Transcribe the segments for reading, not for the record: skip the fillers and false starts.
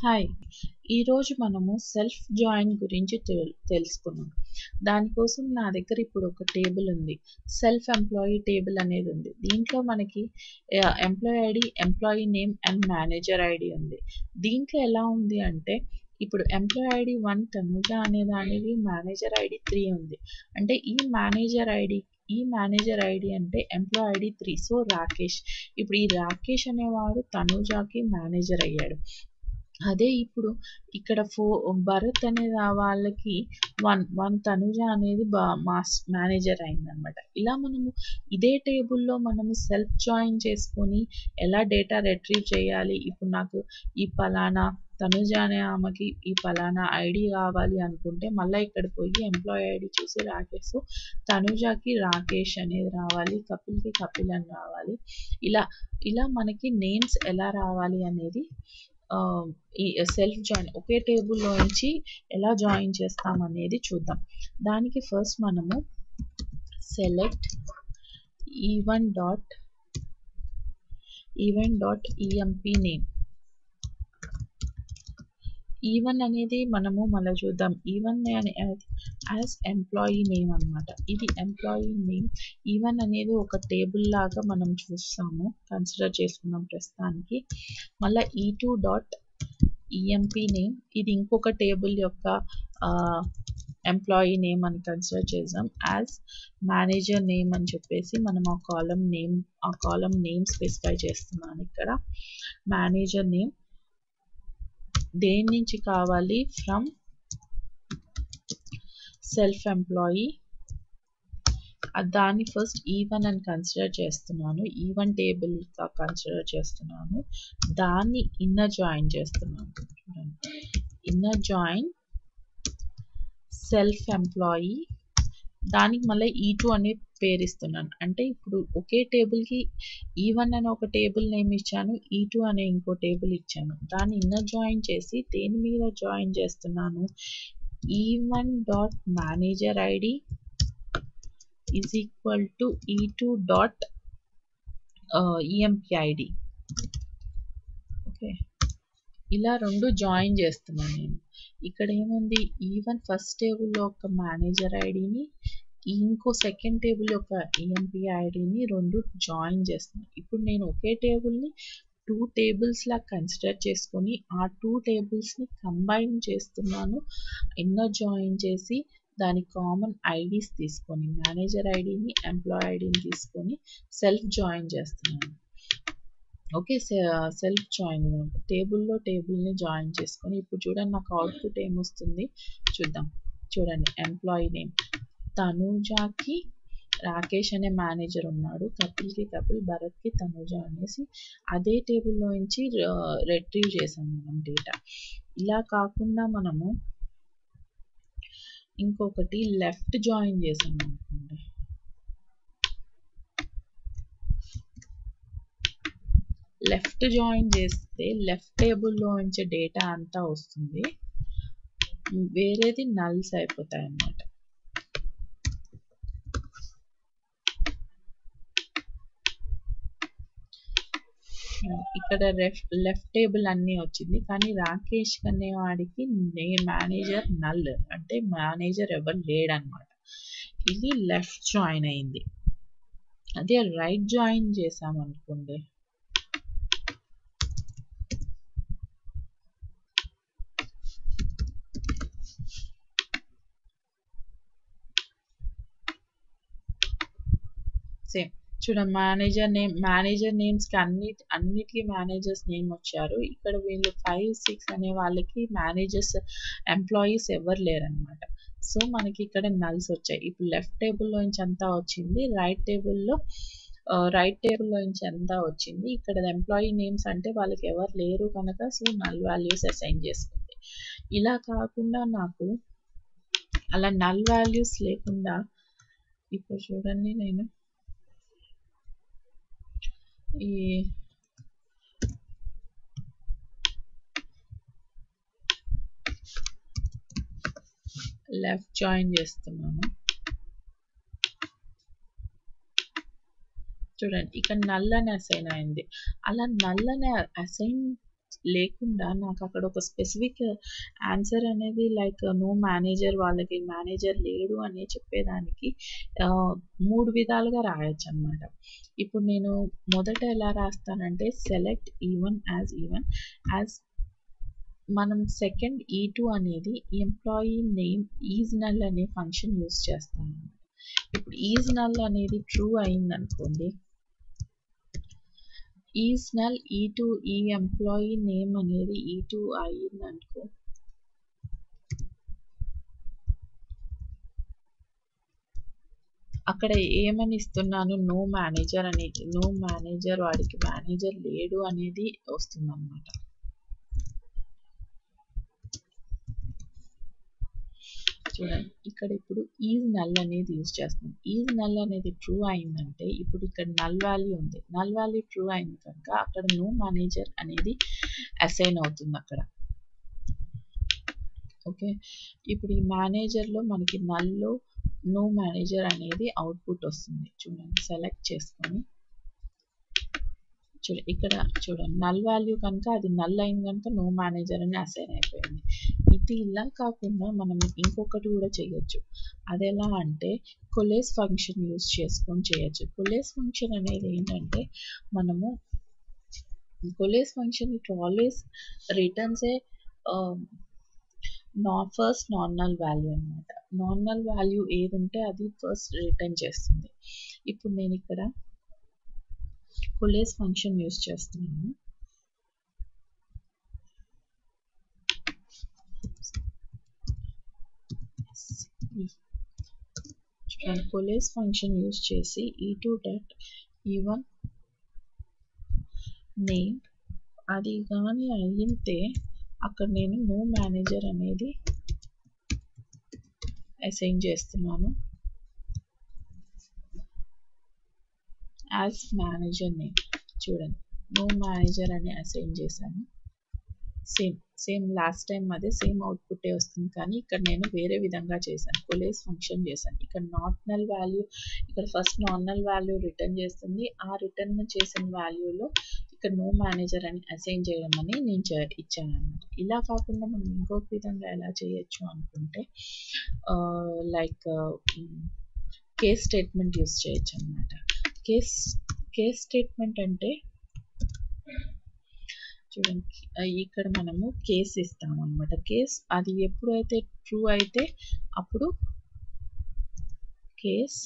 Hi! ఈరోజు మనము self join గురించి తెలుసుకుందాం. దానికోసం నా దగ్గర ఇప్పుడు ఒక టేబుల్ ఉంది. సెల్ఫ్ ఎంప్లాయీ టేబుల్ అనేది ఉంది. దీంట్లో మనకి employee ID, employee name and manager ID ఉంది. దీంట్లో ఎలా ఉంది అంటే ఇప్పుడు ఎంప్లాయీ ఐడి 1 తనుజ అనే దానికి మేనేజర్ ఐడి 3 ఉంది. అంటే ఈ మేనేజర్ ఐడి అంటే ఎంప్లాయీ ఐడి 3. సో రాకేష్. ఇప్పుడు ఈ రాకేష్ అనేవాడు తనుజకి మేనేజర్ అయ్యాడు. అదే ఇప్పుడు ఇక్కడ భరత్ అనే వాళ్ళకి 1 తనుజ అనేది మేనేజర్ అయిందనమాట. ఇలా మనము ఇదే టేబుల్లో మనము సెల్ఫ్ జాయిన్ చేసుకొని ఎలా డేటా రిట్రీవ్ చేయాలి, ఇప్పుడు నాకు ఈ పలానా తనుజ అనే ఆమెకి ఈ పలానా ఐడి కావాలి అనుకుంటే మళ్ళీ ఇక్కడ పోయి ఎంప్లాయీ ఐడి చూసి రాకేష్, తనుజకి రాకేష్ అనేది రావాలి, కపిల్కి కపిల్ అని రావాలి. ఇలా మనకి నేమ్స్ ఎలా రావాలి అనేది ఈ సెల్ఫ్ జాయిన్ ఒకే టేబుల్లో నుంచి ఎలా జాయిన్ చేస్తాం అనేది చూద్దాం. దానికి ఫస్ట్ మనము select event dot EMP name. Even అనేది మనము మళ్ళీ చూద్దాం. ఈవెన్ యాజ్ ఎంప్లాయీ నేమ్ అనమాట. ఇది ఎంప్లాయీ నేమ్. ఈవెన్ అనేది ఒక టేబుల్ లాగా మనం చూస్తాము, కన్సిడర్ చేసుకున్నాం ప్రస్తుతానికి. మళ్ళీ E2 డాట్ ఈఎంపీ నేమ్, ఇది ఇంకొక టేబుల్ యొక్క ఎంప్లాయీ నేమ్ అని కన్సిడర్ చేద్దాం. యాజ్ మేనేజర్ నేమ్ అని చెప్పేసి మనం ఆ కాలం నేమ్ స్పెసిఫై చేస్తున్నాను. ఇక్కడ మేనేజర్ నేమ్ దేని నుంచి కావాలి, ఫ్రమ్ సెల్ఫ్ ఎంప్లాయీ. దాన్ని ఫస్ట్ ఈవెన్ అని కన్సిడర్ చేస్తున్నాను, ఈవెన్ టేబుల్ కన్సిడర్ చేస్తున్నాను. దాన్ని ఇన్నర్ జాయిన్ చేస్తున్నాను. ఇన్నర్ జాయిన్ సెల్ఫ్ ఎంప్లాయీ, దానికి మళ్ళీ E2 అనే పేరు ఇస్తున్నాను. అంటే ఇప్పుడు ఒకే టేబుల్కి E1 అనే ఒక టేబుల్ నేమ్ ఇచ్చాను, E2 అనే ఇంకో టేబుల్ ఇచ్చాను. దాన్ని ఇన్నర్ జాయిన్ చేసి దేని మీద జాయిన్ చేస్తున్నాను, E1 dot manager ID is equal to E2 dot EMP ID. Okay, ఇలా రెండు జాయిన్ చేస్తున్నాను నేను. ఇక్కడ ఏముంది, ఈవెన్ ఫస్ట్ టేబుల్లో ఒక మేనేజర్ ఐడిని, ఇంకో సెకండ్ టేబుల్ యొక్క ఈఎంపీ ఐడిని రెండు జాయిన్ చేస్తున్నాను. ఇప్పుడు నేను ఒకే టేబుల్ని 2 టేబుల్స్ లా కన్సిడర్ చేసుకొని ఆ 2 టేబుల్స్ని కంబైన్ చేస్తున్నాను. ఇన్నర్ జాయిన్ చేసి దాని కామన్ ఐడీస్ తీసుకొని మేనేజర్ ఐడిని, ఎంప్లాయీ ఐడిని తీసుకొని సెల్ఫ్ జాయిన్ చేస్తున్నాను. ఓకే, సెల్ఫ్ జాయిన్ టేబుల్ని జాయిన్ చేసుకొని ఇప్పుడు చూడండి నాకు అవుట్పుట్ ఏమొస్తుంది చూద్దాం. చూడండి, ఎంప్లాయీ నేమ్ తనుజకి రాకేష్ అనే మేనేజర్ ఉన్నాడు, కపిల్కి కపిల్, భరత్కి తనుజ అనేసి అదే టేబుల్లో నుంచి రిట్రీవ్ చేసాం మనం డేటా. ఇలా కాకుండా మనము ఇంకొకటి లెఫ్ట్ జాయిన్ చేసాం అనుకోండి. లెఫ్ట్ జాయిన్ చేస్తే లెఫ్ట్ టేబుల్లో నుంచి డేటా అంతా వస్తుంది, వేరేది నల్స్ అయిపోతాయి అన్నమాట. ఇక్కడ లెఫ్ట్ టేబుల్ అన్నీ వచ్చింది, కానీ రాకేష్ అనే వాడికి మేనేజర్ నల్, అంటే మేనేజర్ ఎవరు లేడనమాట. ఇది లెఫ్ట్ జాయిన్ అయింది. అదే రైట్ జాయిన్ చేసామనుకోండి, సేమ్ చూడండి, మేనేజర్ నేమ్స్కి అన్నిటికీ మేనేజర్స్ నేమ్ వచ్చారు. ఇక్కడ వీళ్ళు 5, 6 అనే వాళ్ళకి మేనేజర్స్ ఎంప్లాయీస్ ఎవరు లేరనమాట. సో మనకి ఇక్కడ నల్స్ వచ్చాయి. ఇప్పుడు లెఫ్ట్ టేబుల్లో నుంచి అంతా వచ్చింది, రైట్ టేబుల్లో నుంచి అంతా వచ్చింది. ఇక్కడ ఎంప్లాయీ నేమ్స్ అంటే వాళ్ళకి ఎవరు లేరు కనుక సో నల్ వాల్యూస్ అసైన్ చేసుకుంది. ఇలా కాకుండా నాకు అలా నల్ వాల్యూస్ లేకుండా ఇప్పుడు చూడండి, నేను ఈ లెఫ్ట్ జాయిన్ చేస్తున్నాను. చూడండి, ఇక్కడ నల్ అని అసైన్ అయింది. అలా నల్ అని అసైన్ లేకుండా నాకు అక్కడ ఒక స్పెసిఫిక్ ఆన్సర్ అనేది లైక్ నో మేనేజర్, వాళ్ళకి మేనేజర్ లేడు అని చెప్పేదానికి 3 విధాలుగా రాయొచ్చు అనమాట. ఇప్పుడు నేను మొదట ఎలా రాస్తానంటే సెలెక్ట్ ఈవెన్ యాజ్ మనం సెకండ్ E2 అనేది ఎంప్లాయీ నేమ్ ఈజ్ నల్ అనే ఫంక్షన్ యూస్ చేస్తాను. ఇప్పుడు ఈజ్ నల్ అనేది ట్రూ అయిందనుకోండి, ఈజ్ నల్ E2 ఈ ఎంప్లాయీ నేమ్ అనేది E2 అయిందనుకో, అక్కడ ఏమని ఇస్తున్నాను, నో మేనేజర్ అనేది, నో మేనేజర్, వాడికి మేనేజర్ లేడు అనేది వస్తుంది అన్నమాట. చూడండి ఇక్కడ ఇప్పుడు ఈజ్ నల్ అనేది యూజ్ చేస్తున్నాం. ఈజ్ నల్ అనేది ట్రూ అయిందంటే ఇప్పుడు ఇక్కడ నల్ వాల్యూ ఉంది, నల్ వాల్యూ ట్రూ అయింది కనుక అక్కడ నో మేనేజర్ అనేది అసైన్ అవుతుంది అక్కడ. ఓకే, ఇప్పుడు ఈ మేనేజర్లో మనకి నల్లో నో మేనేజర్ అనేది అవుట్పుట్ వస్తుంది. చూడండి సెలెక్ట్ చేసుకొని ఇక్కడ చూడండి నల్ వాల్యూ కనుక అది నల్ అయింది కనుక నో మేనేజర్ అని అసైన్ అయిపోయింది. ఇది ఇలా కాకుండా మనం ఇంకొకటి కూడా చేయొచ్చు. అది ఎలా అంటే కొలేస్ ఫంక్షన్ యూజ్ చేసుకొని చేయొచ్చు. కొలేస్ ఫంక్షన్ అనేది ఏంటంటే మనము coalesce function it always returns a first non null value అనమాట. నాన్ నల్ వాల్యూ ఏది ఉంటే అది ఫస్ట్ రిటర్న్ చేస్తుంది. ఇప్పుడు నేను ఇక్కడ కొలేస్ ఫంక్షన్ యూజ్ చేస్తున్నాను. కొలేస్ ఫంక్షన్ యూజ్ చేసి E2 డాట్ ఈవెన్ నేమ్ అది కానీ అయ్యింటే అక్కడ నేను నో మేనేజర్ అనేది అసైన్ చేస్తున్నాను యాజ్ మేనేజర్ నేమ్. చూడండి నో మేనేజర్ అని అసైన్ చేశాను. సేమ్ లాస్ట్ టైం అదే సేమ్ అవుట్పుట్ వస్తుంది, కానీ ఇక్కడ నేను వేరే విధంగా చేశాను, కొలేస్ ఫంక్షన్ చేశాను. ఇక్కడ నాట్ నల్ వాల్యూ, ఇక్కడ first non null value return చేస్తుంది. ఆ రిటర్న్ చేసిన వాల్యూలో ఇక్కడ నో మేనేజర్ అని అసైన్ చేయడం అని నేను ఇచ్చాను అనమాట. ఇలా కాకుండా మనం ఇంకొక విధంగా ఎలా చేయొచ్చు అనుకుంటే లైక్ కేస్ స్టేట్మెంట్ యూస్ చేయొచ్చు అనమాట. కేస్ స్టేట్మెంట్ అంటే చూడండి ఇక్కడ మనము కేస్ ఇస్తాము అనమాట. కేస్ అది ఎప్పుడైతే ట్రూ అయితే అప్పుడు case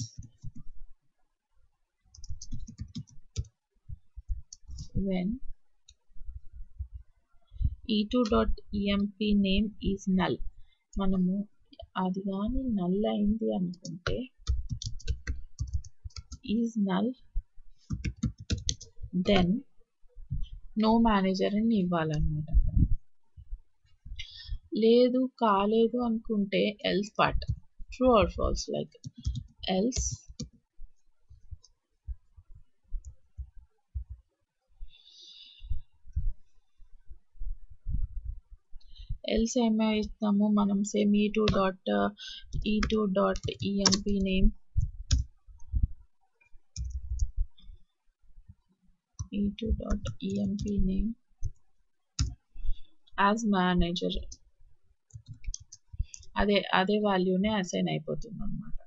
when E2.emp name is null, మనము అది కానీ నల్ అయింది అనుకుంటే is null then no manager అని ఇవ్వాలన్నమాట. లేదు కాలేదు అనుకుంటే else part true or false, like else ఏమైస్తాము మనం same E2.emp name E2.emp name as manager, అదే వాల్యూనే అసైన్ అయిపోతుంది అన్నమాట.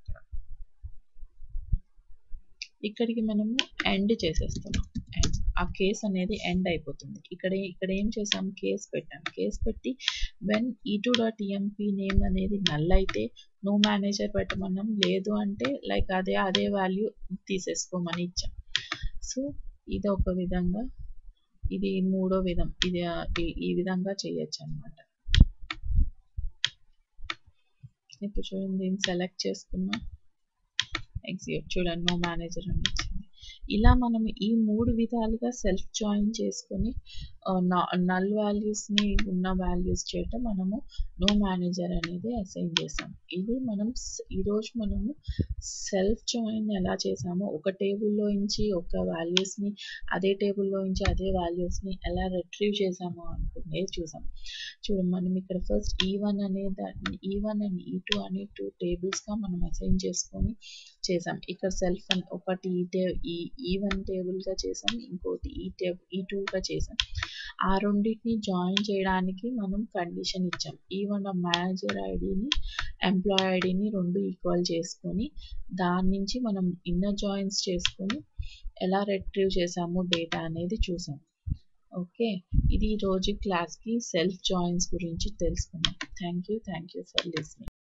ఇక్కడికి మనము ఎండ్ చేసేస్తున్నాం, ఆ కేస్ అనేది ఎండ్ అయిపోతుంది. ఇక్కడ ఏం చేసాం, కేస్ పెట్టాం. కేస్ పెట్టి వెన్ E2.emp నేమ్ అనేది నల్ అయితే నో మేనేజర్ పెట్టమన్నాం, లేదు అంటే లైక్ అదే వాల్యూ తీసేసుకోమని ఇచ్చాం. సో ఇది ఒక విధంగా, ఇది మూడో విధం, ఇది ఈ విధంగా చేయొచ్చు అన్నమాట. ఇప్పుడు చూడండి దీన్ని సెలెక్ట్ చేసుకున్నాం, ఎగ్జిక్యూట్, చూడండి నో మేనేజర్ అని వచ్చింది. ఇలా మనం ఈ 3 విధాలుగా సెల్ఫ్ జాయిన్ చేసుకొని నల్ వాల్యూస్ని ఉన్న వాల్యూస్ చేత మనము నో మేనేజర్ అనేది అసైన్ చేసాం. ఇది ఈరోజు మనము సెల్ఫ్ జాయిన్ ఎలా చేసామో, ఒక టేబుల్లో నుంచి ఒక వాల్యూస్ని అదే టేబుల్లో నుంచి అదే వాల్యూస్ని ఎలా రిట్రీవ్ చేసామో అనుకుంటున్నాం. అనేది చూసాం. చూడండి మనం ఇక్కడ ఫస్ట్ E1 అనే దాన్ని E1 అండ్ E2 అనే 2 టేబుల్స్గా మనం అసైన్ చేసుకొని చేసాం. ఇక్కడ సెల్ఫ్ అని ఒకటి E1 టేబుల్గా చేసాం, ఇంకోటి E2గా చేసాం. ఆ రెండింటిని జాయిన్ చేయడానికి మనం కండిషన్ ఇచ్చాం. E1 మేనేజర్ ఐడిని ఎంప్లాయ్ ఐడిని రెండు ఈక్వల్ చేసుకొని దాని నుంచి మనం ఇన్నర్ జాయిన్స్ చేసుకొని ఎలా రిట్రీవ్ చేసాము డేటా అనేది చూసాం. ఓకే, ఇది రోజు క్లాస్కి సెల్ఫ్ జాయిన్స్ గురించి తెలుసుకున్నాం. Thank you for listening.